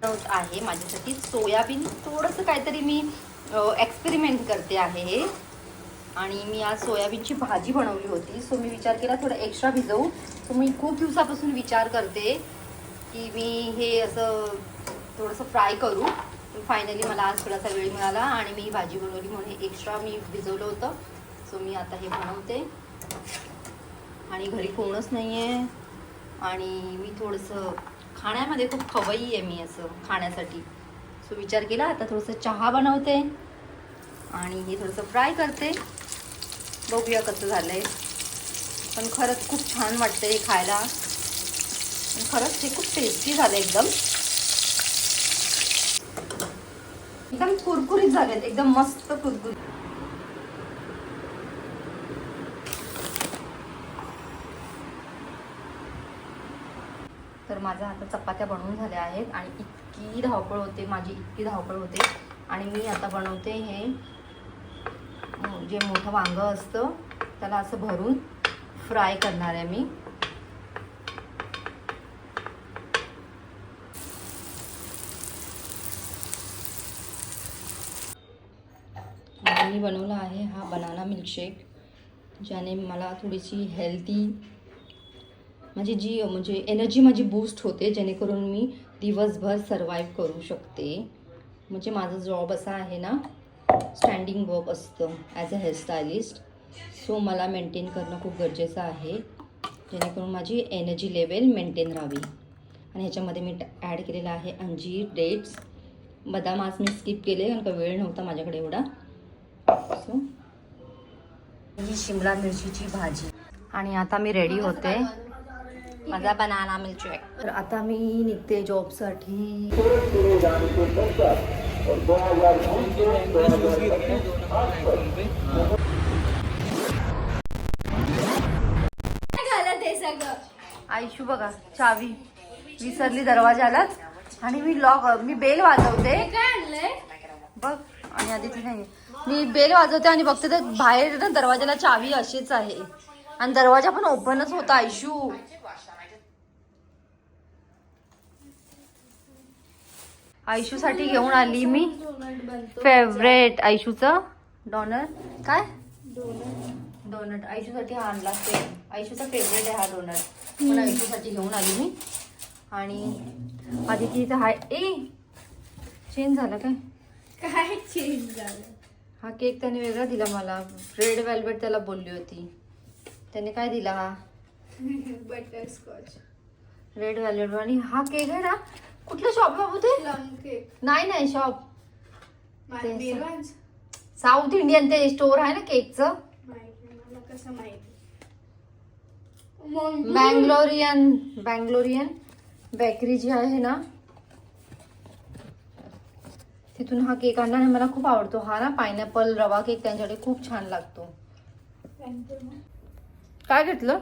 आहे माझ्यासाठी सोयाबीन थोडंसं काहीतरी मी एक्सपेरिमेंट करते आहे हे. आणि मी आज सोयाबीनची भाजी बनवली होती. सो मी विचार केला थोडं एक्स्ट्रा भिजवू. सो मी खूप दिवसापासून विचार करते की मी हे असं थोडंसं फ्राय करू. फायनली मला आज थोडासा वेळ मिळाला आणि मी ही भाजी बनवली म्हणून एक्स्ट्रा मी भिजवलं होतं. सो मी आता हे बनवते आणि घरी कोणच नाही आहे आणि मी थोडंसं खाण्यामध्ये खूप खवय्ई आहे मी असं खाण्यासाठी. सो विचार केला आता थोडंसं चहा बनवते आणि हे थोडंसं फ्राय करते. बघूया कसं झालं आहे. पण खरंच खूप छान वाटतं हे खायला. खरंच हे खूप टेस्टी झालं एकदम एकदम कुरकुरीत झाले एकदम मस्त कुरकुरीत. तर माझ्या आता चपात्या बनवून झाल्या आहेत आणि इतकी धावपळ होते माझी, इतकी धावपळ होते. आणि मी आता बनवते हे जे मोठं वांगं असतं त्याला असं भरून फ्राय करणार आहे मी. मी बनवला आहे हा बनाना मिल्कशेक, ज्याने मला थोडीशी हेल्दी म्हणजे एनर्जी माझी बूस्ट होते, जेणेकरून मी दिवसभर सर्वाईव्ह करू शकते. म्हणजे माझा जॉब असा आहे ना, स्टँडिंग वर्क असतं ॲज अ हेअरस्टायलिस्ट. सो मला मेंटेन करणं खूप गरजेचं आहे, जेणेकरून माझी एनर्जी लेवल मेंटेन राहावी. आणि ह्याच्यामध्ये मी ॲड केलेला आहे अंजीर, डेट्स, बदाम आज मी स्किप केले कारण का वेळ नव्हता माझ्याकडे एवढा. सो ही शिमला मिरचीची भाजी. आणि आता मी रेडी होते माझा बनाना मिल्कशेक. तर आता मी निघते जॉबसाठी. आयशू बघा चावी विसरली दरवाजालाच आणि मी बेल वाजवते बघ. आणि आधी ती नाही, मी बेल वाजवते आणि बघते तर बाहेर ना दरवाजाला चावी अशीच आहे आणि दरवाजा पण ओपनच होता. आयशू आयशूसाठी घेऊन आली मी फेवरेट आयशूचं डोनट. काय डोनट आयशूसाठी हा आणला. आयशूचा फेवरेट आहे हा डोनट, पण आयशूसाठी घेऊन आली मी. आणि आधी तिथं हाय चेंज झालं काय चेंज झालं. हा केक त्याने वेगळा दिला मला. रेड वेल्वेट त्याला बोलली होती. त्याने काय दिला हा बटरस्कॉच रेड वेल्वेट. आणि हा केक आहे ना कुठलं शॉप बाबू ते? प्लम केक नाही शॉप मेवांज साऊथ इंडियन ते स्टोर आहे ना केकचं. मला कसं माहिती. बँगलोरियन बेकरी जी आहे ना तिथून हा केक आणला आणि मला खूप आवडतो हा ना. पायनॅपल रवा केक त्यांच्याकडे खूप छान लागतो. काय घेतलं?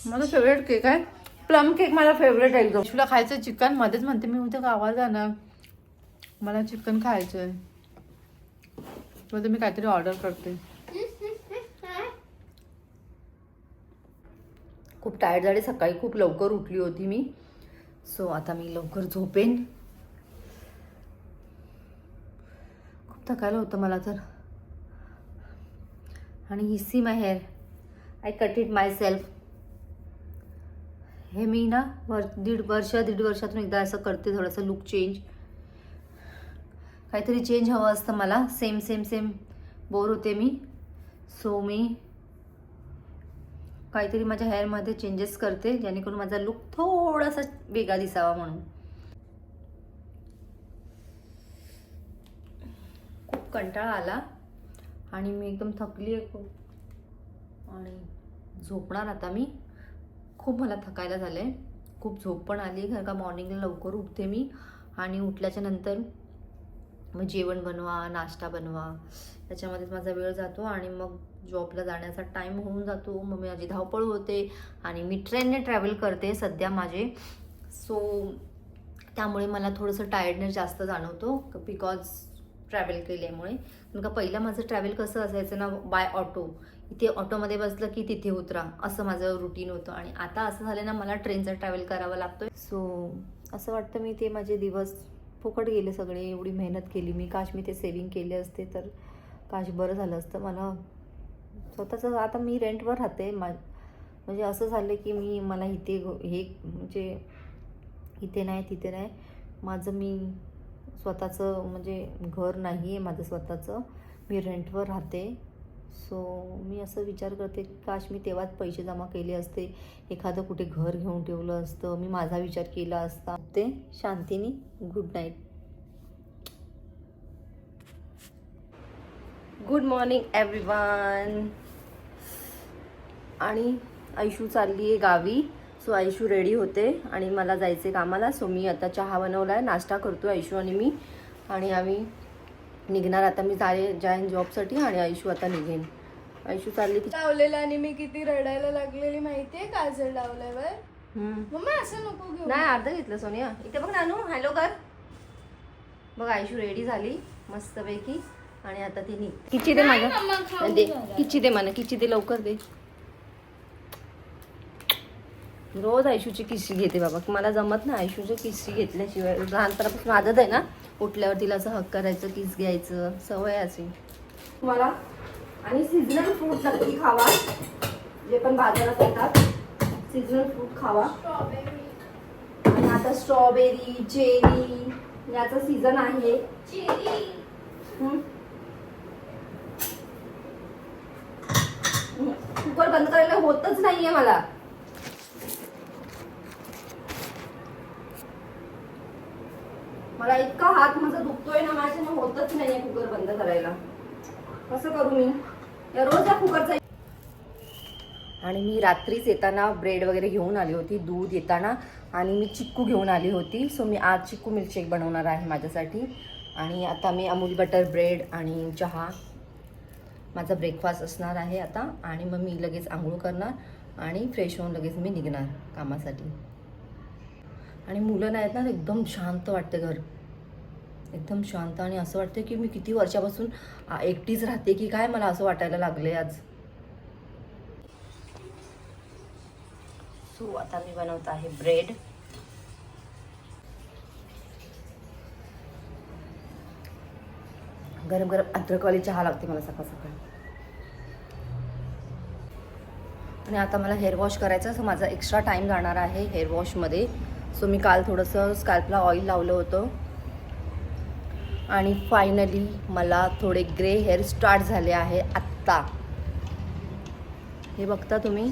माझा फेवरेट केक आहे प्लम केक. माझा फेवरेट आहे एकदम. तुला खायचं चिकन मध्येच म्हणते मी उद्या गावाला जाणार, मला चिकन खायचं आहे. तर मी काहीतरी ऑर्डर करते. खूप टायर्ड झाले, सकाळी खूप लवकर उठली होती मी. सो आता मी लवकर झोपेन. खूप थकायला होतं मला तर. आणि ही see my hair, I cut it my self. हे मी ना दीड वर्षातून एकदा असं करते, थोडंसं लुक चेंज. काहीतरी चेंज हवं असतं मला. सेम बोर होते मी. सो मी काहीतरी माझ्या हेअरमध्ये चेंजेस करते, जेणेकरून माझा लुक थोडासा वेगळा दिसावा म्हणून. खूप कंटाळा आला आणि मी एकदम थकली आहे खूप आणि झोपणार आता मी. खूप मला थकायला झालं आहे, खूप झोप पण आली कारण का मॉर्निंगला लवकर उठते मी. आणि उठल्याच्या नंतर मग जेवण बनवा, नाश्ता बनवा, त्याच्यामध्येच माझा वेळ जातो आणि मग जॉबला जाण्याचा टाईम होऊन जातो. मग माझी धावपळ होते आणि मी ट्रेनने ट्रॅव्हल करते सध्या माझे. सो त्यामुळे मला थोडंसं टायर्डनेस जास्त जाणवतो बिकॉज ट्रॅव्हल केल्यामुळे. कारण का पहिलं माझं ट्रॅव्हल कसं असायचं ना, बाय ऑटो इथे ऑटोमध्ये बसलं की तिथे उतरा, असं माझं रुटीन होतं. आणि आता असं झालं ना, मला ट्रेनचा ट्रॅव्हल करावा लागतोय. सो असं वाटतं मी ते माझे दिवस फुकट गेले सगळे. एवढी मेहनत केली मी, काश मी ते सेविंग केले असते तर काश बरं झालं असतं. मला स्वतःचं, आता मी रेंटवर राहते, म्हणजे असं झालं की मला इथे हे म्हणजे इथे नाही तिथे नाही, माझं मी स्वतःचं म्हणजे घर नाही आहे माझं स्वतःचं, मी रेंटवर राहते. सो मी असं विचार करते की काश मी तेव्हाच पैसे जमा केले असते, एखादं कुठे घर घेऊन ठेवलं असतं, मी माझा विचार केला असता. ते शांतीनी good night. Good morning everyone. आणि आयशू चालली आहे गावी. सो आयशू रेडी होते आणि मला जायचे कामाला. सो मी आता चहा बनवला आहे, नाश्ता करतो आयशू आणि मी, आणि आम्ही निघणार. आता मी जाईन जॉबसाठी आणि आयशू आता निघेन. आयशू चालली ती लावलेला आणि मी किती रडायला लागलेली माहितीये काजळ लावल्यावर. मम्मा असं नको घेऊ. नाही, अर्ध घेतलं सोनिया. इथे बघ नानू, हॅलो कर. बघ आयशू रेडी झाली मस्तपैकी आणि आता ती निघ. किची दे मम्मा, माझ्या खाऊ दे, घाला. किची दे मला, किची दे लवकर दे. रोज आयशूची किस्सी घेते बाबा, मला जमत ना आयशूची किस्सी घेतल्याशिवाय. लहानपणापासून आदत आहे ना, उठल्यावर तिला असं हक करायचं, किस घ्यायचं, सवय अशी मला. आणि सीझनल फ्रूट नक्की खावा, जे पण बाजारात येतात सीझनल फ्रूट खावा. स्ट्रॉबेरी. आणि आता स्ट्रॉबेरी, चेरी याचा सीझन आहे. कुकर बंद करायला होतच नाहीये मला. मला इतका हात माझा दुखतोय ना, माझ्याने होतच नाहीये कुकर बंद करायला. कसं करू मी या रोज या कुकरचा. आणि मी रात्रीच येताना ब्रेड वगैरे घेऊन आली होती, दूध येताना, आणि मी चिक्कू घेऊन आली होती. सो मी आज चिक्कू मिल्कशेक बनवणार आहे माझ्यासाठी. आणि आता मी अमूल बटर ब्रेड आणि चहा माझा ब्रेकफास्ट असणार आहे आता. आणि मग मी लगेच आंघोळ करणार आणि फ्रेश होऊन लगेच मी निघणार कामासाठी. आणि मुलं नाहीत ना, एकदम शांत वाटते घर, एकदम शांत. आणि असं वाटतं की मी किती वर्षापासून एकटीच राहते की काय, मला असं वाटायला लागले आज. सो आता मी बनवत आहे ब्रेड. गरम गरम अद्रकवाली चहा लागते मला सकाळ सकाळी. आणि आता मला हेअर वॉश करायचं, सो माझा एक्स्ट्रा टाईम जाणार आहे हेअर वॉशमध्ये. सो मी काल थोडंसं स्कॅल्पला ऑइल लावलं होतं आणि फायनली मला थोडे ग्रे हेअर स्टार्ट झाले आहे आत्ता. हे बघता तुम्ही,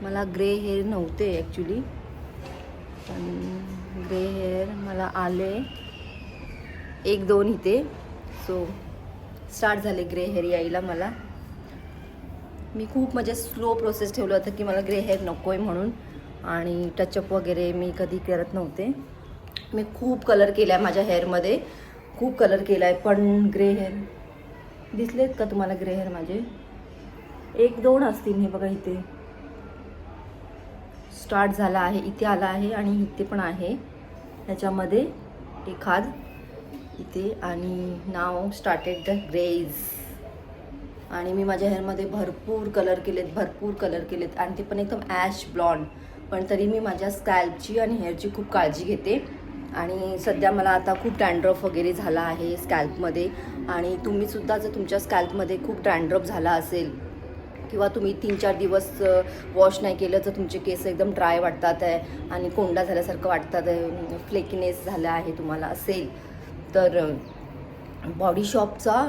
मला ग्रे हेअर नव्हते ॲक्च्युली, पण ग्रे हेअर मला आले 1-2 इथे. सो स्टार्ट झाले ग्रे हेअर यायला मला. मी खूप म्हणजे स्लो प्रोसेस ठेवलं होतं की मला ग्रे हेअर नको आहे म्हणून. आणि टचअप वगैरे मी कधी करत नव्हते. मी खूप कलर केला आहे माझ्या हेअरमध्ये, खूप कलर केला आहे, पण ग्रे हेअर दिसलेत का तुम्हाला? ग्रे हेअर माझे 1-2 असतील. हे बघा इथे स्टार्ट झाला आहे, इथे आला आहे आणि इथे पण आहे, ह्याच्यामध्ये एखाद इथे. आणि नाव स्टार्टेड द ग्रेज. आणि मी माझ्या हेअरमध्ये भरपूर कलर केलेत आणि ते पण एकदम ॲश ब्लॉन्ड. पण तरी मी माझ्या स्कॅल्पची आणि हेअरची खूप काळजी घेते. आणि सध्या मला आता खूप डॅन्ड्रफ वगैरे झाला आहे स्कॅल्पमध्ये. आणि तुम्हीसुद्धा जर तुमच्या स्कॅल्पमध्ये खूप डॅन्ड्रफ झाला असेल किंवा तुम्ही 3-4 दिवस वॉश नाही केलं तर तुमचे केस एकदम ड्राय वाटतात आहे आणि कोंडा झाल्यासारखं वाटतात आहे, फ्लेकीनेस झाला आहे तुम्हाला असेल तर बॉडी शॉपचा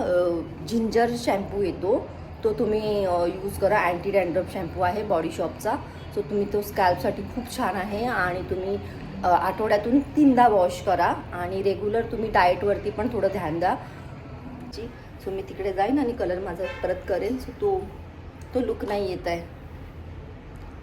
जिंजर शॅम्पू येतो, तो तुम्ही यूज करा. अँटी डॅन्ड्रफ शॅम्पू आहे बॉडी शॉपचा. सो तुम्ही तो स्कॅल्पसाठी खूप छान आहे. आणि तुम्ही आठवड्यातून 3दा वॉश करा. आणि रेग्युलर तुम्ही डाएटवरती पण थोडं ध्यान द्या. सो मी तिकडे जाईन आणि कलर माझा परत करेन. सो तो लुक नाही येत आहे,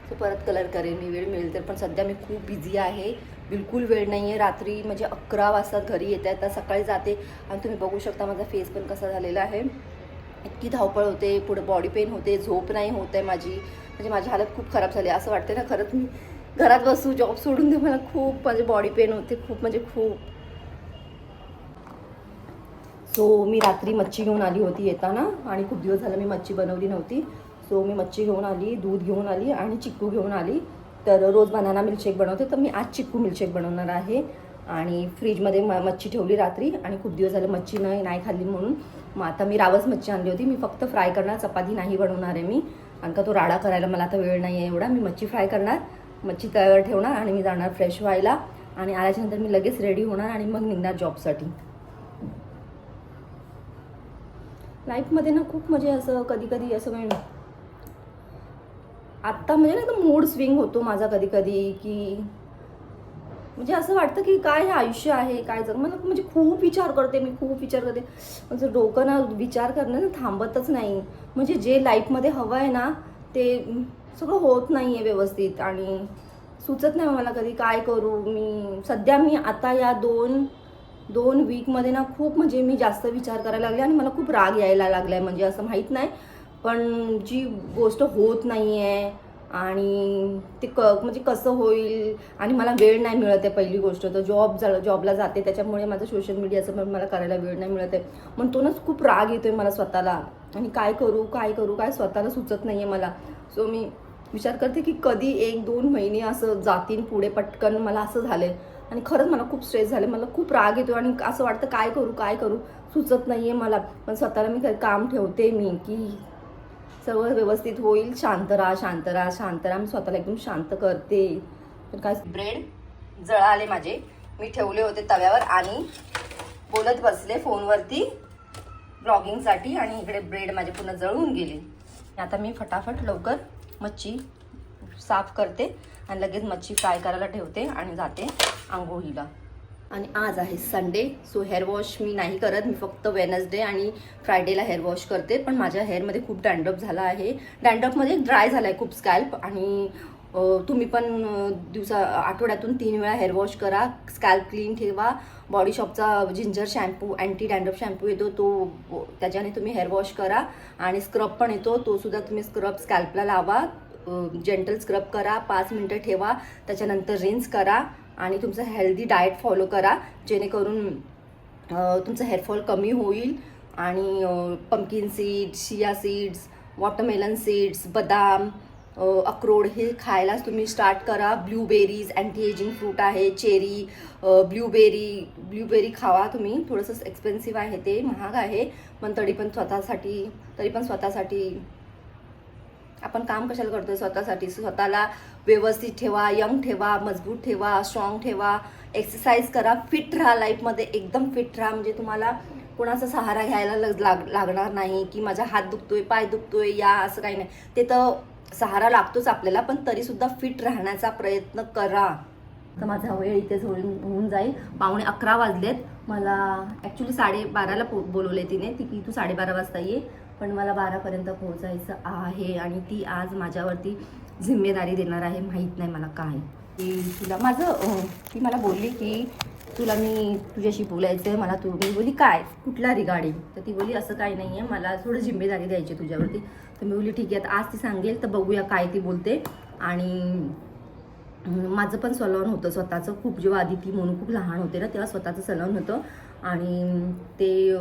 सो परत कलर करेन मी, वेळ मिळेल तर. पण सध्या मी खूप बिझी आहे, बिलकुल वेळ नाही आहे. रात्री म्हणजे 11 वाजता घरी येत आहे, तर सकाळी जाते. आणि तुम्ही बघू शकता माझा फेस पण कसा झालेला आहे. इतकी धावपळ होते, पुढे बॉडी पेन होते, झोप नाही होत आहे माझी. म्हणजे माझी हालत खूप खराब झाली. असं वाटते ना खरंच मी घरात बसू, जॉब सोडून दे. मला खूप माझे बॉडी पेन होते, खूप म्हणजे खूप. सो मी रात्री मच्छी घेऊन आली होती येताना आणि खूप दिवस झालं मी मच्छी बनवली नव्हती. सो मी मच्छी घेऊन आली, दूध घेऊन आली आणि चिक्कू घेऊन आली. तर रोज बनाना मिल्कशेक बनवते, तर मी आज चिक्कू मिल्कशेक बनवणार आहे. आणि फ्रीजमध्ये मच्छी ठेवली रात्री आणि खूप दिवस झालं मच्छी नाही खाल्ली म्हणून मग आता मी रावस मच्छी आणली होती. मी फक्त फ्राय करणार, चपाती नाही बनवणार आहे मी, कारण का तो राडा करायला मला आता वेळ नाही आहे एवढा. मी मच्छी फ्राय करणार, मच्छी तव्यावर ठेवणार आणि मी जाणार फ्रेश व्हायला आणि आल्याच्यानंतर मी लगेच रेडी होणार आणि मग निघणार जॉबसाठी. लाईफमध्ये ना खूप म्हणजे असं कधी कधी असं म्हणजे आत्ता म्हणजे ना मूड स्विंग होतो माझा कधी कधी, की म्हणजे असं वाटतं की काय हे आयुष्य आहे, काय जग मला म्हणजे खूप विचार करते मी, खूप विचार करते. म्हणजे डोकं ना विचार करणं ना थांबतच नाही. म्हणजे जे लाईफमध्ये हवं आहे ना ते सगळं होत नाही आहे व्यवस्थित आणि सुचत नाही मला कधी काय करू. मी आता या दोन वीकमध्ये ना खूप म्हणजे मी जास्त विचार करायला लागले आणि मला खूप राग यायला लागला आहे. म्हणजे असं माहीत नाही, पण जी गोष्ट होत नाही आहे आणि ते म्हणजे कसं होईल आणि मला वेळ नाही मिळत आहे. पहिली गोष्ट तर जॉबला जाते, त्याच्यामुळे माझं सोशल मीडियाचं पण मला करायला वेळ नाही मिळत आहे. म्हणूनच खूप राग येतो आहे मला स्वतःला आणि काय करू काय स्वतःला सुचत नाही आहे मला. सो मी विचार करते की कधी 1-2 महिने असं जातील पुढे पटकन, मला असं झालं आहे. आणि खरंच मला खूप स्ट्रेस झाले, मला खूप राग येतो आणि असं वाटतं काय करू सुचत नाही आहे मला. पण स्वतःला मी काम ठेवते मी की सगळं व्यवस्थित होईल, शांत राहा. मी स्वतःला एकदम शांत करते. तर काय ब्रेड जळाले माझे, मी ठेवले होते तव्यावर आणि बोलत बसले फोनवरती ब्लॉगिंगसाठी आणि इकडे ब्रेड माझे पूर्ण जळून गेले. आता मी फटाफट लवकर मच्छी साफ करते आणि लगेच मच्छी फ्राय करायला ठेवते आणि जाते आंघोळीला. आणि आज आहे संडे, सो हेअर वॉश मी नाही करत. मी फक्त वेनसडे आणि फ्रायडेला हेअर वॉश करते. पण माझ्या हेअरमध्ये खूप डॅन्ड्रफ झाला आहे, डॅन्ड्रफमध्ये ड्राय झाला आहे खूप स्कॅल्प. आणि तुम्ही पण आठवड्यातून 3 वेळा हेअर वॉश करा, स्कॅल्प क्लीन ठेवा. बॉडी शॉपचा ginger shampoo anti dandruff shampoo येतो तो, त्याच्याने तुम्ही हेअर वॉश करा. आणि स्क्रब पण येतो, तो सुद्धा तुम्ही स्क्रब स्कॅल्पला लावा, जेंटल स्क्रब करा, 5 मिनटं ठेवा, त्याच्यानंतर रिन्स करा आणि तुमचं हेल्दी डाएट फॉलो करा, जेणेकरून तुमचं हेअरफॉल कमी होईल. आणि pumpkin seeds, chia seeds, watermelon seeds, बदाम, अक्रोड हे खायलाच तुम्ही स्टार्ट करा. ब्लूबेरीज अँटी एजिंग फ्रूट आहे, चेरी, ब्ल्यूबेरी खावा तुम्ही. थोडंसं एक्सपेन्सिव्ह आहे, ते महाग आहे, पण तरी पण स्वतःसाठी आपण काम कशाला करतोय? स्वतःसाठी. स्वतःला व्यवस्थित ठेवा, यंग ठेवा, मजबूत ठेवा, स्ट्रॉंग ठेवा, एक्सरसाइज करा, फिट राहा, लाईफमध्ये एकदम फिट राहा. म्हणजे तुम्हाला कोणाचा सहारा घ्यायला लागणार नाही की माझा हात दुखतोय, पाय दुखतोय या असं काही नाही. ते तर सहारा लागतोच आपल्याला, पण तरीसुद्धा फिट राहण्याचा प्रयत्न करा. तर माझा वेळ इथेच होऊन जाईल. 11:15 वाजलेत. मला ॲक्च्युली 12:30ला बोलवले तिने, की तू 12:30 वाजता ये, पण मला 12पर्यंत पोहोचायचं आहे. आणि ती आज माझ्यावरती जिम्मेदारी देणार आहे, माहीत नाही मला काय. ती मला बोलली की मी तुझ्याशी बोलायचं आहे मला. मी बोलली काय, कुठला रिगार्डिंग? तर ती बोलली असं काही नाही आहे, मला थोडं जिम्मेदारी द्यायची तुझ्यावरती. तर मी बोलली ठीक आहे, आज ती सांगेल तर बघूया काय ती बोलते. आणि माझं पण सलॉन होतं स्वतःचं, खूप जेव्हा आधी ती म्हणून खूप लहान होते ना तेव्हा स्वतःचं सलॉन होतं. आणि ते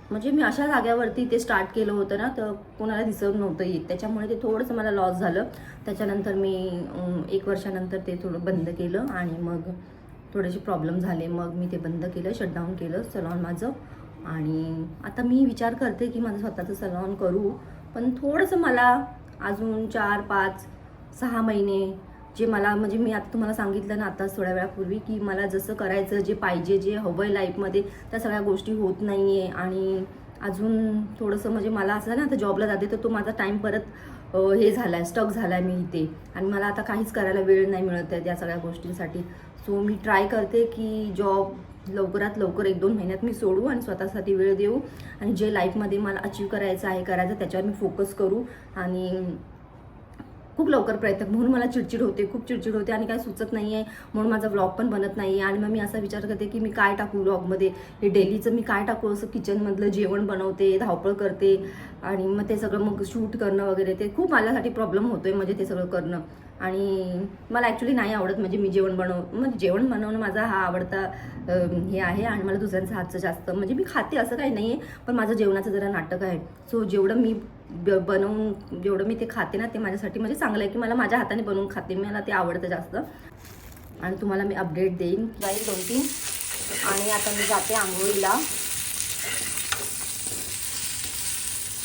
म्हणजे मी अशा जाग्यावरती ते स्टार्ट केलं होतं ना, तर कोणाला दिसत नव्हतं येत, त्याच्यामुळे ते थोडंसं मला लॉस झालं. त्याच्यानंतर मी 1 वर्षानंतर ते थोडं बंद केलं आणि मग थोडेसे प्रॉब्लेम झाले, मग मी ते बंद केलं, शटडाऊन केलं सलॉन माझं. आणि आता मी विचार करते की माझं स्वतःचं सलॉन करू, पण थोडंसं मला अजून 4-5-6 महिने जे मला म्हणजे मी आता तुम्हाला सांगितलं ना आता थोड्या वेळापूर्वी की मला जसं करायचं, जे पाहिजे, जे हवं आहे लाईफमध्ये, त्या सगळ्या गोष्टी होत नाही आहे. आणि अजून थोडंसं म्हणजे मला असं ना आता जॉबला जाते तर तो माझा टाईम परत हे झाला आहे, स्टक झाला आहे मी इथे. आणि मला आता काहीच करायला वेळ नाही मिळत आहे त्या सगळ्या गोष्टींसाठी. सो मी ट्राय करते की जॉब लवकरात लवकर 1-2 महिन्यात मी सोडू आणि स्वतःसाठी वेळ देऊ आणि जे लाईफमध्ये मला अचीव करायचं आहे त्याच्यावर मी फोकस करू. आणि खूप लवकर प्रयत्न, म्हणून मला चिडचिड होते, खूप चिडचिड होते आणि काय सुचत नाही आहे, म्हणून माझा व्लॉग पण बनत नाही आहे. आणि मग मी असा विचार करते की मी काय टाकू व्लॉगमध्ये, हे डेलीचं मी काय टाकू, असं किचनमधलं जेवण बनवते, धावपळ करते आणि मग ते सगळं मग शूट करणं वगैरे ते खूप माझ्यासाठी प्रॉब्लेम होतो आहे, म्हणजे ते सगळं करणं. आणि मला ॲक्च्युली नाही आवडत, म्हणजे मी म्हणजे जेवण बनवणं माझा हा आवडता हे आहे. आणि मला दुसऱ्यांचं हातचं जास्त, म्हणजे मी खाते असं काही नाही आहे, पण माझं जेवणाचं जरा नाटक आहे. सो जेवढं मी बनवून जेवढं मी ते खाते ना, ते माझ्यासाठी म्हणजे चांगलं आहे की मला माझ्या हाताने बनवून खाते, मला ते आवडतं जास्त. आणि तुम्हाला मी अपडेट देईन जाईल 2-3. आणि आता मी जाते आंघोळीला.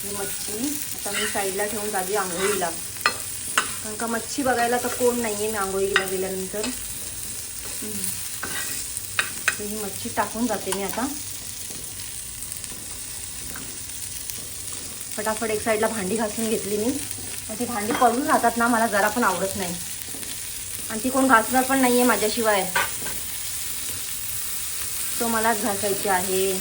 ही मच्छी आता मी साईडला ठेवून जाते आंघोळीला, कारण का मच्छी बघायला तर कोण नाही आहे मी आंघोळीला गेल्यानंतर. ही मच्छी टाकून जाते मी आता. फटाफट एक साईडला भांडी घासून घेतली मी, मग ती भांडी पडून राहतात ना, मला जरा पण आवडत नाही. आणि ती कोण घासणार पण नाही आहे माझ्याशिवाय, तो मलाच घासायची आहे.